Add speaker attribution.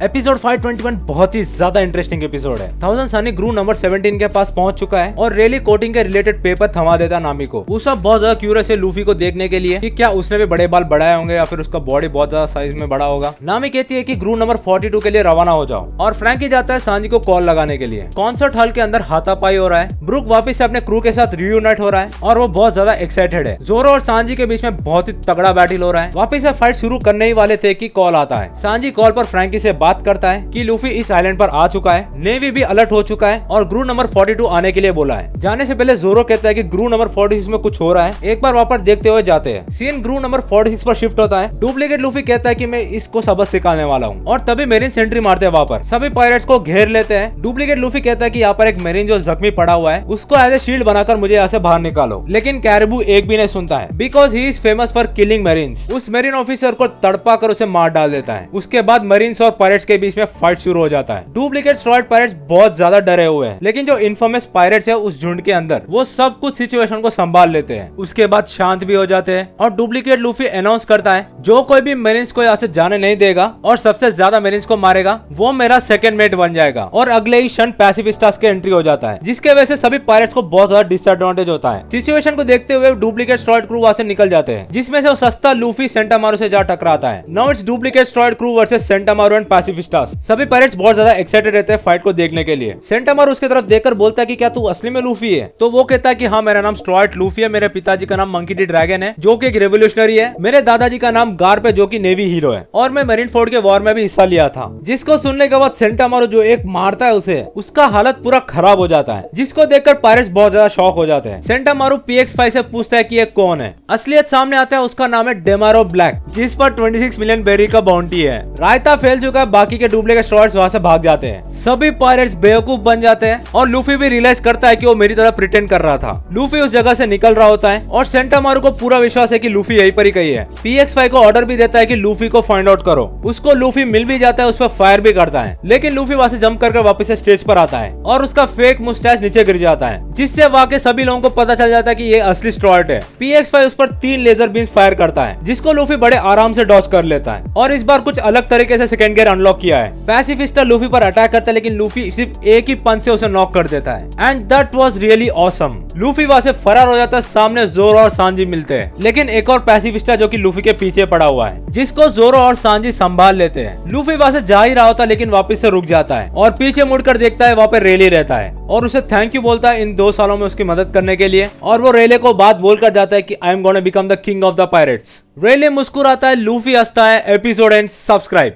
Speaker 1: Episode 521 बहुत ही ज्यादा interesting episode है। थाउजेंड सनी ग्रू नंबर 17 के पास पहुंच चुका है और रेली कोटिंग के रिलेटेड पेपर थमा देता नामी को। उसा बहुत ज्यादा क्यूरियस है लूफी को देखने के लिए कि क्या उसने भी बड़े बाल बढ़ाए होंगे या फिर उसका बॉडी बहुत ज्यादा साइज में बड़ा होगा। नामी कहती है कि ग्रू नंबर 42 के लिए रवाना हो जाओ और फ्रैंकी जाता है सांजी को कॉल लगाने के लिए। कॉन्सर्ट हॉल के अंदर हाथापाई हो रहा है। ब्रूक वापस से अपने क्रू के साथ रियूनाइट हो रहा है और वो बहुत ज्यादा एक्साइटेड है। जोरो और सांजी के बीच में बहुत ही तगड़ा बैटल हो रहा है। वापस से फाइट शुरू करने ही वाले थे कि कॉल आता है। सांजी कॉल पर फ्रैंकी से बात करता है कि लूफी इस आइलैंड पर आ चुका है, नेवी भी अलर्ट हो चुका है और ग्रू नंबर 42 आने के लिए बोला है। जाने से पहले जोरो कहता है कि ग्रू नंबर 46 में कुछ हो रहा है, एक बार वापस देखते हुए जाते हैं। सीन ग्रू नंबर 46 पर शिफ्ट होता है। डुप्लीकेट लूफी कहता है कि मैं इसको सबक सिखाने वाला हूँ और तभी मेरीन सेंट्री मारते हैं। वहाँ पर सभी पायरेट्स को घेर लेते हैं। डुप्लीकेट लूफी कहता है कि यहाँ पर एक मेरीन जो जख्मी पड़ा हुआ है उसको एज ए शील्ड बनाकर मुझे यहाँ से बाहर निकालो, लेकिन कैरिबू एक भी नहीं सुनता है because he is famous for killing marines. उस मेरीन ऑफिसर को तड़पा कर उसे मार डाल देता है। उसके बाद मरीन्स और पायरेट्स के बीच में फाइट शुरू हो जाता है। डुप्लीकेट स्ट्रॉयड पायरेट्स बहुत ज्यादा डरे हुए हैं, लेकिन जो इन्फॉर्मेस पायरेट्स है उस झुंड के अंदर वो सब कुछ सिचुएशन को संभाल लेते हैं। उसके बाद शांत भी हो जाते हैं और डुप्लीकेट लूफी अनाउंस करता है जो कोई भी मेरीन्स को यहाँ से जाने नहीं देगा और सबसे ज्यादा मेरीन्स को मारेगा वो मेरा सेकंड मेट बन जाएगा। और अगले ही क्षण पैसिफिस्टास के एंट्री हो जाता है, जिसके वजह से सभी पायरेट्स को बहुत ज्यादा डिसएडवांटेज होता है। सिचुएशन को देखते हुए डुप्लीकेट स्ट्रॉयड क्रू वहां से निकल जाते हैं, जिसमें से वो सस्ता लूफी सेंटामारू से जा टकराता है। Now it's duplicate straw hat crew versus Sentomaru and Pacifistas. सभी पायरेट्स बहुत ज्यादा एक्साइटेड रहते हैं फाइट को देखने के लिए। सेंटामारू उसके तरफ देखकर बोलता है कि क्या तू असली में लूफी है? तो वो कहता है कि हाँ, मेरा नाम स्ट्रॉयड लूफी है, मेरे पिताजी का नाम मंकी डी ड्रैगन है जो कि एक रेवोल्यूशनरी है, मेरे दादाजी का नाम गार्प है जो कि नेवी हीरो है, और मैं मरीन फोर्ड के वॉर में भी हिस्सा लिया था। जिसको सुनने के बाद सेंटामारू जो एक मारता है उसे, उसका हालत पूरा खराब हो जाता है, जिसको देखकर पायरेट्स बहुत ज्यादा शॉक हो जाते हैं। सेंटामारू PX5 से पूछता है कि ये कौन है। असलियत सामने आता है, उसका नाम है डेमारो ब्लैक, जिस पर 26 मिलियन बेरी का बाउंटी है। रायता फैल चुका है, बाकी के डुप्लीकेट स्ट्रॉयड्स वहां से भाग जाते हैं। सभी पायरेट्स बेवकूफ बन जाते हैं और लूफी भी रियलाइज करता है कि वो मेरी तरह प्रिटेंड कर रहा था। लूफी उस जगह से निकल रहा होता है और सेंटामारू को पूरा विश्वास है कि लूफी यहीं पर ही कहीं है। PX5 को ऑर्डर भी देता है कि लूफी को फाइंड आउट करो। उसको लूफी मिल भी जाता है, उस पर फायर भी करता है, लेकिन लूफी वहां से जंप करके वापस से स्टेज पर आता है और उसका फेक मुस्टैच नीचे गिर जाता है, जिससे वहां के सभी लोगों को पता चल जाता है कि ये असली स्ट्रॉयड है। PX5 उस पर 3 लेजर बीम्स फायर करता है, जिसको लूफी बड़े आराम से डॉज कर लेता है और इस बार कुछ अलग तरीके से सेकंड गियर अनलॉक किया है। पैसिफिस्टा लूफी पर अटैक करता है, लेकिन लूफी सिर्फ एक ही पंच से उसे नॉक कर देता है and that was really awesome. Luffy वहां से फरार हो जाता है। सामने जोरो और सांजी मिलते हैं, लेकिन एक और पैसिफिस्टा जो कि लूफी के पीछे पड़ा हुआ है, जिसको जोरो और सांजी संभाल लेते हैं। लूफी वहां से जा ही रहा होता, लेकिन वापस से रुक जाता है और पीछे मुड़कर देखता है वहां पे रेली रहता है और उसे थैंक यू बोलता है इन 2 सालों में उसकी मदद करने के लिए। और वो रेले को बात बोलकर जाता है कि I am gonna become the king of the pirates. Rayleigh मुस्कुराता है, लूफी हंसता है। Episode end subscribe.